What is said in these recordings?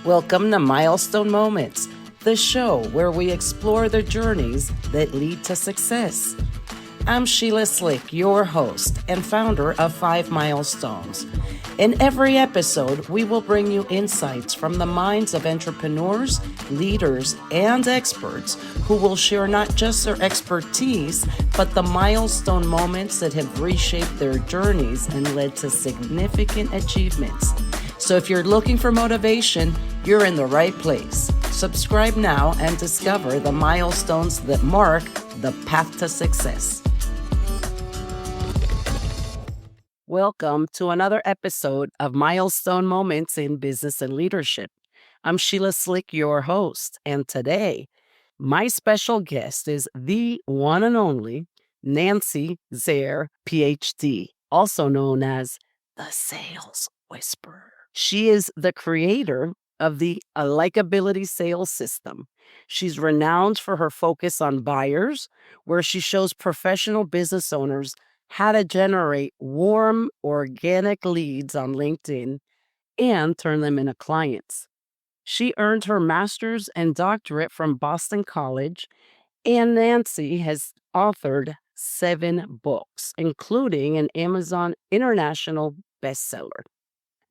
Welcome to Milestone Moments, the show where we explore the journeys that lead to success. I'm Sheila Slick, your host and founder of 5 Milestones. In every episode, we will bring you insights from the minds of entrepreneurs, leaders, and experts who will share not just their expertise, but the milestone moments that have reshaped their journeys and led to significant achievements. So if you're looking for motivation, you're in the right place. Subscribe now and discover the milestones that mark the path to success. Welcome to another episode of Milestone Moments in Business and Leadership. I'm Sheila Slick, your host, and today, my special guest is the one and only Nancy Zare, Ph.D., also known as the Sales Whisperer. She is the creator of the Likability Sales System. She's renowned for her focus on buyers, where she shows professional business owners how to generate warm, organic leads on LinkedIn and turn them into clients. She earned her master's and doctorate from Boston College, and Nancy has authored 7 books, including an Amazon International bestseller.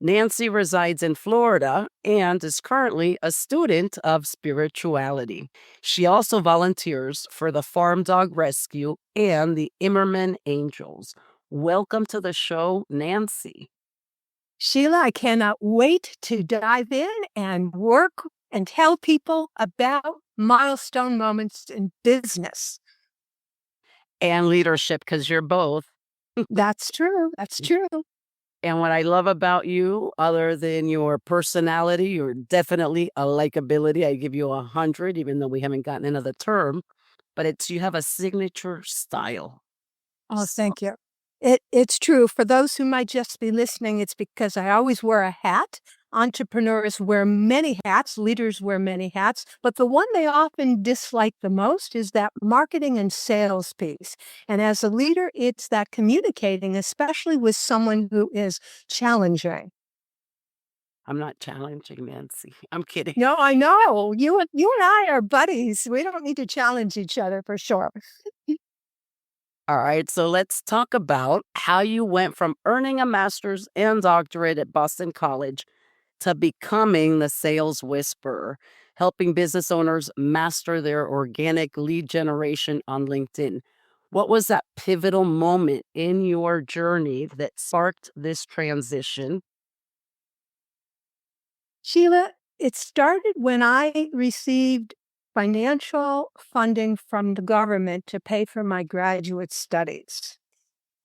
Nancy resides in Florida and is currently a student of spirituality. She also volunteers for the Farm Dog Rescue and the Immerman Angels. Welcome to the show, Nancy. Sheila, I cannot wait to dive in and work and tell people about milestone moments in business. And leadership, because you're both. That's true. That's true. And what I love about you, other than your personality, you're definitely a likability. I give you 100, even though we haven't gotten into the term, but you have a signature style. Oh, thank you. It's true. For those who might just be listening, it's because I always wear a hat. Entrepreneurs wear many hats, leaders wear many hats, but the one they often dislike the most is that marketing and sales piece. And as a leader, it's that communicating, especially with someone who is challenging. I'm not challenging, Nancy. I'm kidding. No, I know. You and I are buddies. We don't need to challenge each other for sure. All right, so let's talk about how you went from earning a master's and doctorate at Boston College to becoming the sales whisperer, helping business owners master their organic lead generation on LinkedIn. What was that pivotal moment in your journey that sparked this transition? Sheila, it started when I received financial funding from the government to pay for my graduate studies.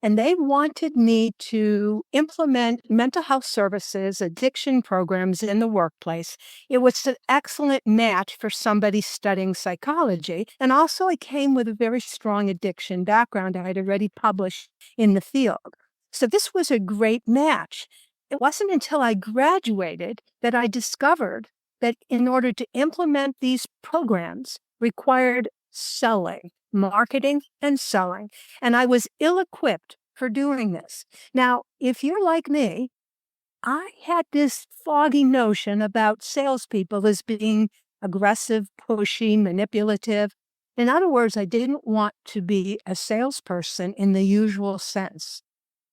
And they wanted me to implement mental health services, addiction programs in the workplace. It was an excellent match for somebody studying psychology. And also, I came with a very strong addiction background. I had already published in the field. So this was a great match. It wasn't until I graduated that I discovered that in order to implement these programs required selling, marketing and selling. And I was ill-equipped for doing this. Now, if you're like me, I had this foggy notion about salespeople as being aggressive, pushy, manipulative. In other words, I didn't want to be a salesperson in the usual sense.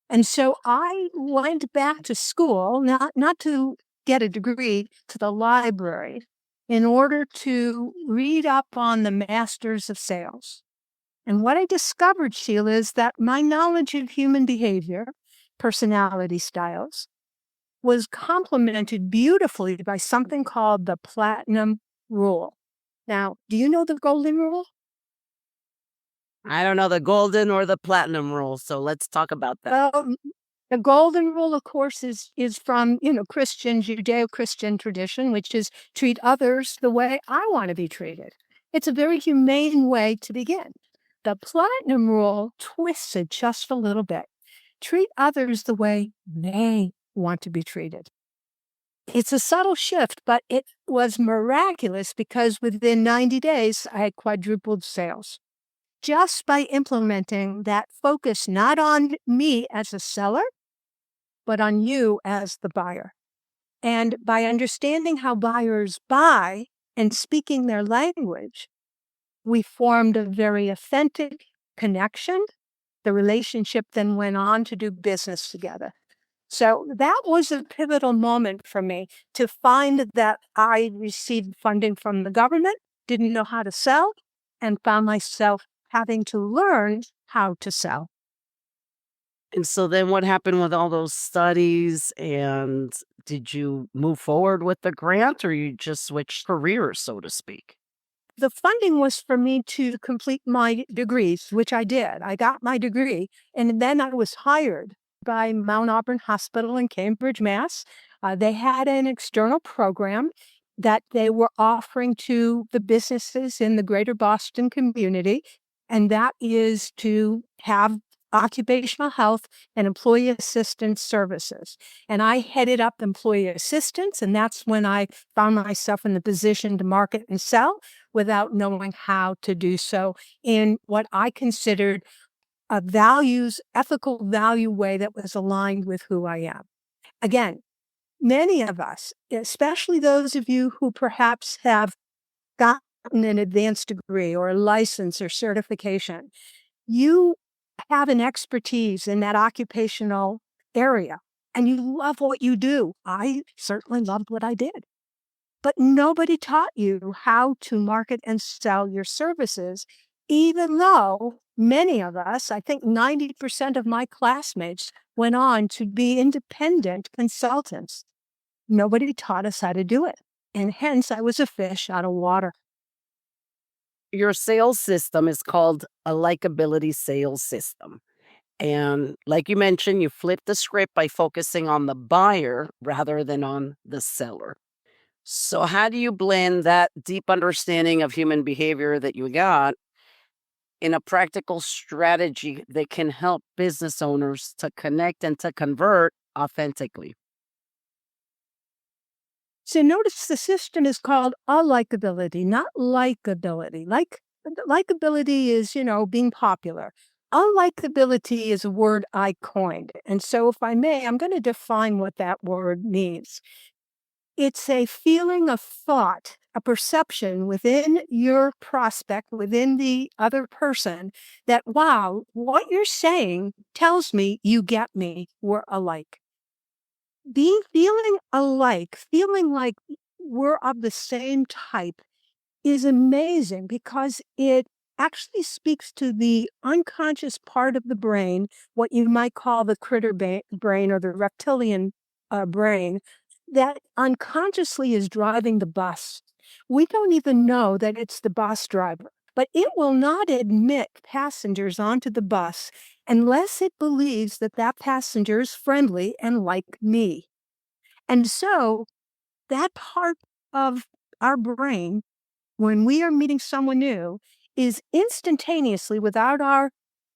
And so I went back to school, not to get a degree, to the library in order to read up on the masters of sales. And what I discovered, Sheila, is that my knowledge of human behavior, personality styles, was complemented beautifully by something called the platinum rule. Now, do you know the golden rule? I don't know the golden or the platinum rule, so let's talk about that. Well, the golden rule, of course, is from, Christian, Judeo-Christian tradition, which is treat others the way I want to be treated. It's a very humane way to begin. The platinum rule twists it just a little bit. Treat others the way they want to be treated. It's a subtle shift, but it was miraculous because within 90 days, I had quadrupled sales. Just by implementing that focus not on me as a seller, but on you as the buyer. And by understanding how buyers buy and speaking their language, we formed a very authentic connection. The relationship then went on to do business together. So that was a pivotal moment for me to find that I received funding from the government, didn't know how to sell, and found myself having to learn how to sell. And so then what happened with all those studies, and did you move forward with the grant or you just switched careers, so to speak? The funding was for me to complete my degrees, which I did. I got my degree, and then I was hired by Mount Auburn Hospital in Cambridge, Mass. They had an external program that they were offering to the businesses in the greater Boston community, and that is to have occupational health and employee assistance services. And I headed up employee assistance, and that's when I found myself in the position to market and sell without knowing how to do so in what I considered a ethical value way that was aligned with who I am. Again, many of us, especially those of you who perhaps have gotten an advanced degree or a license or certification, you have an expertise in that occupational area and you love what you do. I certainly loved what I did. But nobody taught you how to market and sell your services, even though many of us, I think 90% of my classmates, went on to be independent consultants. Nobody taught us how to do it. And hence, I was a fish out of water. Your sales system is called a likability sales system. And like you mentioned, you flip the script by focusing on the buyer rather than on the seller. So, how do you blend that deep understanding of human behavior that you got in a practical strategy that can help business owners to connect and to convert authentically? So notice the system is called unlikability, not likability. Likability is, being popular. Unlikability is a word I coined. And so if I may, I'm going to define what that word means. It's a feeling of thought, a perception within your prospect, within the other person that, wow, what you're saying tells me you get me, we're alike. Feeling alike, feeling like we're of the same type is amazing because it actually speaks to the unconscious part of the brain, what you might call the brain or the reptilian brain, that unconsciously is driving the bus. We don't even know that it's the bus driver, but it will not admit passengers onto the bus unless it believes that that passenger is friendly and like me. And so that part of our brain, when we are meeting someone new, is instantaneously, without our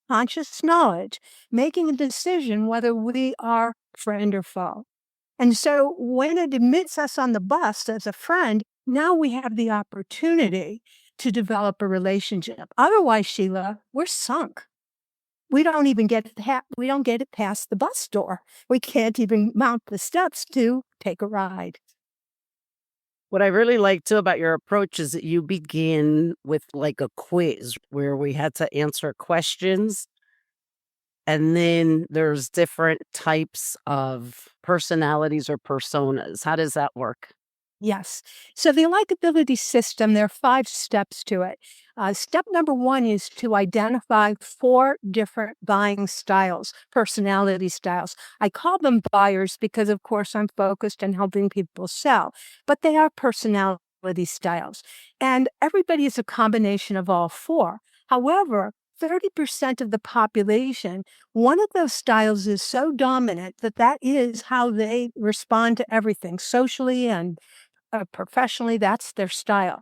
conscious knowledge, making a decision whether we are friend or foe. And so when it admits us on the bus as a friend, now we have the opportunity to develop a relationship. Otherwise, Sheila, we're sunk. We don't even we don't get it past the bus door. We can't even mount the steps to take a ride. What I really like too about your approach is that you begin with like a quiz where we had to answer questions. And then there's different types of personalities or personas. How does that work? Yes. So the likability system, there are 5 steps to it. Step number 1 is to identify 4 different buying styles, personality styles. I call them buyers because, of course, I'm focused on helping people sell, but they are personality styles. And everybody is a combination of all 4. However, 30% of the population, one of those styles is so dominant that that is how they respond to everything socially and professionally, that's their style.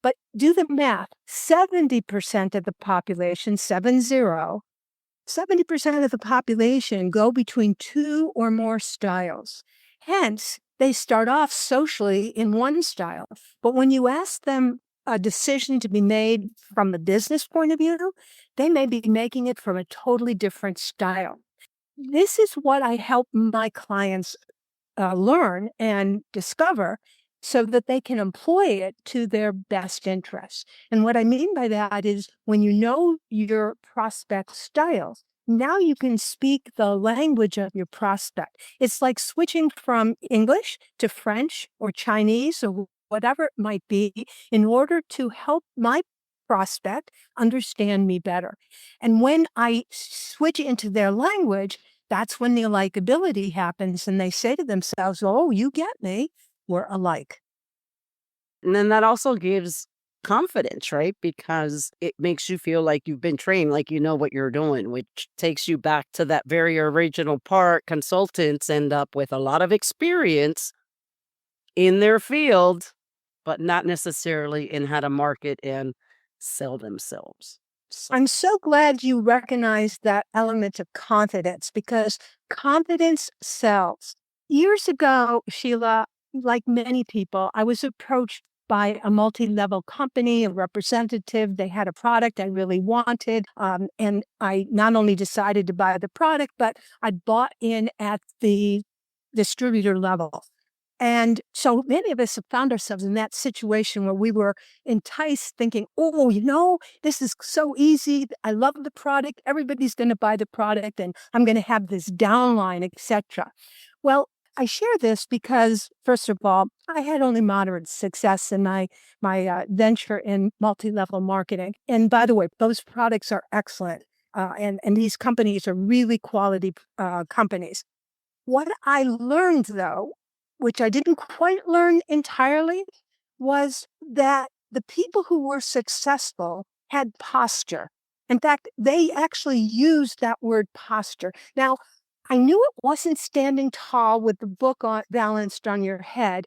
But do the math. 70% of the population, 70% of the population go between 2 or more styles. Hence, they start off socially in one style. But when you ask them a decision to be made from the business point of view, they may be making it from a totally different style. This is what I help my clients learn and discover so that they can employ it to their best interests. And what I mean by that is when you know your prospect styles, now you can speak the language of your prospect. It's like switching from English to French or Chinese or whatever it might be in order to help my prospect understand me better. And when I switch into their language, that's when the likability happens and they say to themselves, oh, you get me. We're alike. And then that also gives confidence, right? Because it makes you feel like you've been trained, like you know what you're doing, which takes you back to that very original part. Consultants end up with a lot of experience in their field, but not necessarily in how to market and sell themselves. So, I'm so glad you recognize that element of confidence because confidence sells. Years ago, Sheila, like many people, I was approached by a multi-level company, a representative. They had a product I really wanted. And I not only decided to buy the product, but I bought in at the distributor level. And so many of us have found ourselves in that situation where we were enticed thinking, oh, this is so easy. I love the product. Everybody's going to buy the product and I'm going to have this downline, etc. Well, I share this because, first of all, I had only moderate success in my venture in multi-level marketing. And by the way, those products are excellent. And these companies are really quality companies. What I learned, though, which I didn't quite learn entirely, was that the people who were successful had posture. In fact, they actually used that word posture. Now, I knew it wasn't standing tall with the book balanced on your head,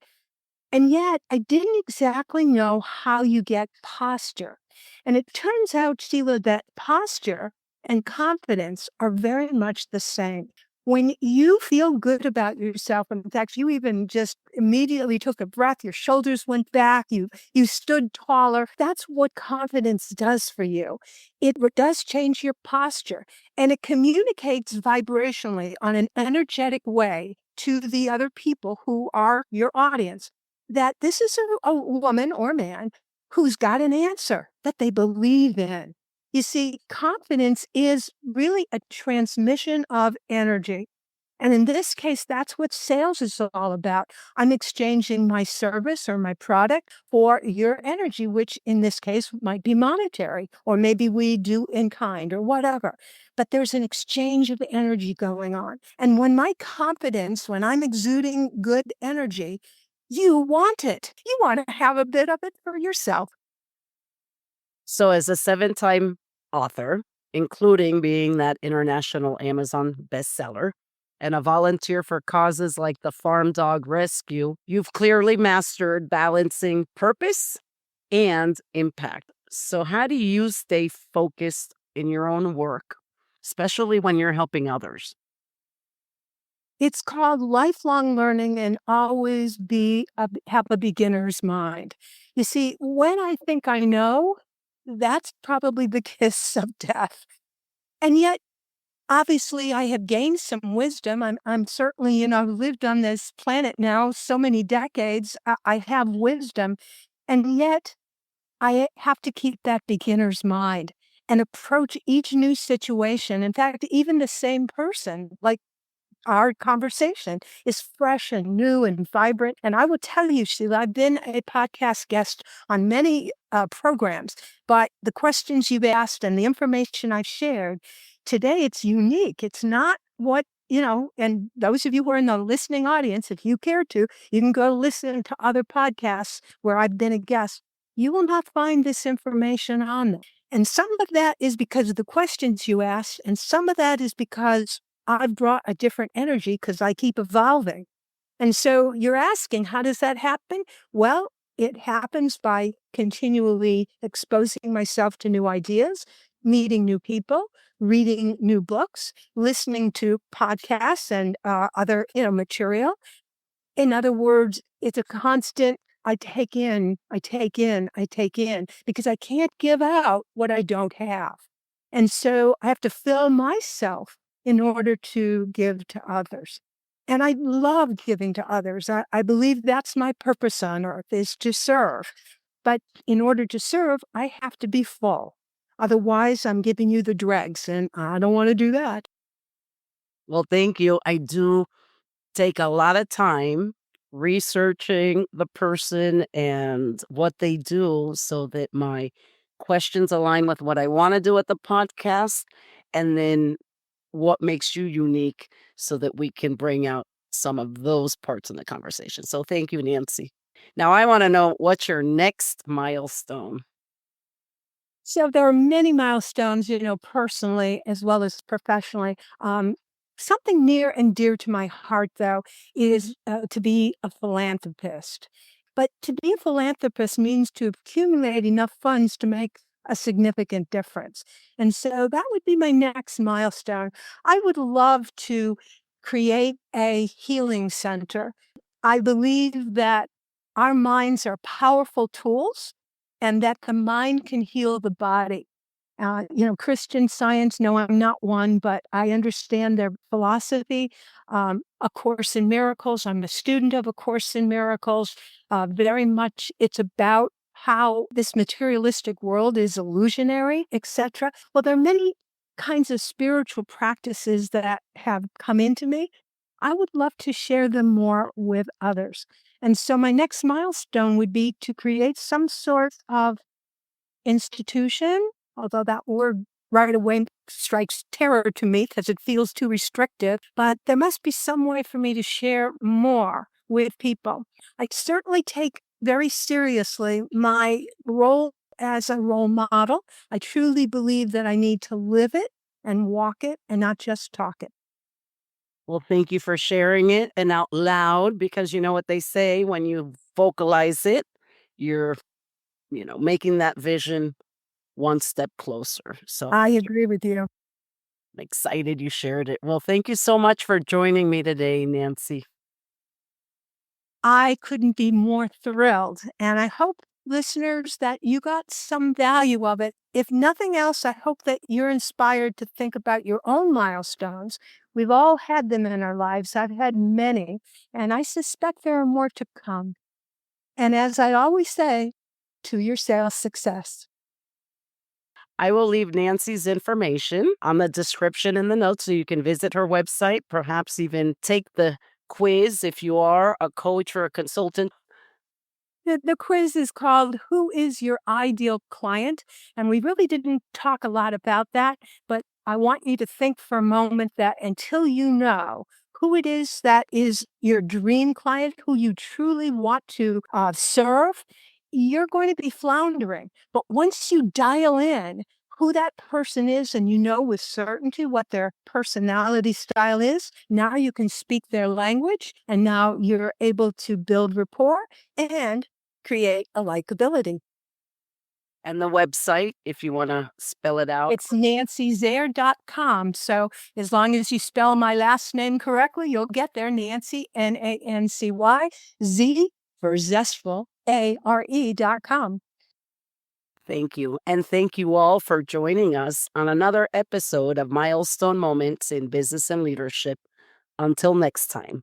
and yet I didn't exactly know how you get posture. And it turns out, Sheila, that posture and confidence are very much the same. When you feel good about yourself, in fact, you even just immediately took a breath, your shoulders went back, you stood taller. That's what confidence does for you. It does change your posture and it communicates vibrationally on an energetic way to the other people who are your audience that this is a woman or man who's got an answer that they believe in. You see, confidence is really a transmission of energy. And in this case, that's what sales is all about. I'm exchanging my service or my product for your energy, which in this case might be monetary, or maybe we do in kind or whatever. But there's an exchange of energy going on. And when when I'm exuding good energy, you want it. You want to have a bit of it for yourself. so as a 7-time author, including being that international Amazon bestseller, and a volunteer for causes like the Farm Dog Rescue, you've clearly mastered balancing purpose and impact. So, how do you stay focused in your own work, especially when you're helping others? It's called lifelong learning and always have a beginner's mind. You see, when I think I know, that's probably the kiss of death. And yet, obviously, I have gained some wisdom. I'm certainly, lived on this planet now so many decades. I have wisdom, and yet I have to keep that beginner's mind and approach each new situation. In fact, even the same person, like our conversation is fresh and new and vibrant. And I will tell you, Sheila, I've been a podcast guest on many programs, but the questions you've asked and the information I've shared today, it's unique. It's not and those of you who are in the listening audience, if you care to, you can go listen to other podcasts where I've been a guest. You will not find this information on them. And some of that is because of the questions you asked, and some of that is because I've brought a different energy because I keep evolving. And so you're asking, how does that happen? Well, it happens by continually exposing myself to new ideas, meeting new people, reading new books, listening to podcasts and other, material. In other words, it's a constant I take in, I take in, I take in, because I can't give out what I don't have. And so I have to fill myself in order to give to others. And I love giving to others. I believe that's my purpose on earth, is to serve. But in order to serve, I have to be full. Otherwise, I'm giving you the dregs, and I don't want to do that. Well, thank you. I do take a lot of time researching the person and what they do so that my questions align with what I want to do at the podcast. And then what makes you unique so that we can bring out some of those parts in the conversation. So thank you, Nancy. Now I want to know, what's your next milestone? So there are many milestones, personally as well as professionally. Something near and dear to my heart, though, is to be a philanthropist. But to be a philanthropist means to accumulate enough funds to make a significant difference. And so that would be my next milestone. I would love to create a healing center. I believe that our minds are powerful tools and that the mind can heal the body. Christian Science, no, I'm not one, but I understand their philosophy. A Course in Miracles, I'm a student of A Course in Miracles. Very much it's about how this materialistic world is illusionary, etc. Well, there are many kinds of spiritual practices that have come into me. I would love to share them more with others. And so my next milestone would be to create some sort of institution, although that word right away strikes terror to me because it feels too restrictive, but there must be some way for me to share more with people. I certainly take very seriously my role as a role model. I truly believe that I need to live it and walk it and not just talk it. Well, thank you for sharing it and out loud, because you know what they say, when you vocalize it, you're, making that vision one step closer. So I agree with you. I'm excited you shared it. Well, thank you so much for joining me today, Nancy. I couldn't be more thrilled, and I hope, listeners, that you got some value of it. If nothing else, I hope that you're inspired to think about your own milestones. We've all had them in our lives. I've had many, and I suspect there are more to come. And as I always say, to your sales success. I will leave Nancy's information on the description in the notes so you can visit her website, perhaps even take the quiz if you are a coach or a consultant. The quiz is called Who is Your Ideal Client? And we really didn't talk a lot about that, but I want you to think for a moment that until you know who it is that is your dream client, who you truly want to serve, you're going to be floundering. But once you dial in who that person is and you know with certainty what their personality style is, now you can speak their language and now you're able to build rapport and create a likability. And the website, if you want to spell it out. It's nancyzare.com. So as long as you spell my last name correctly, you'll get there. Nancy, Nancy, for zestful, ARE.com. Thank you. And thank you all for joining us on another episode of Milestone Moments in Business and Leadership. Until next time.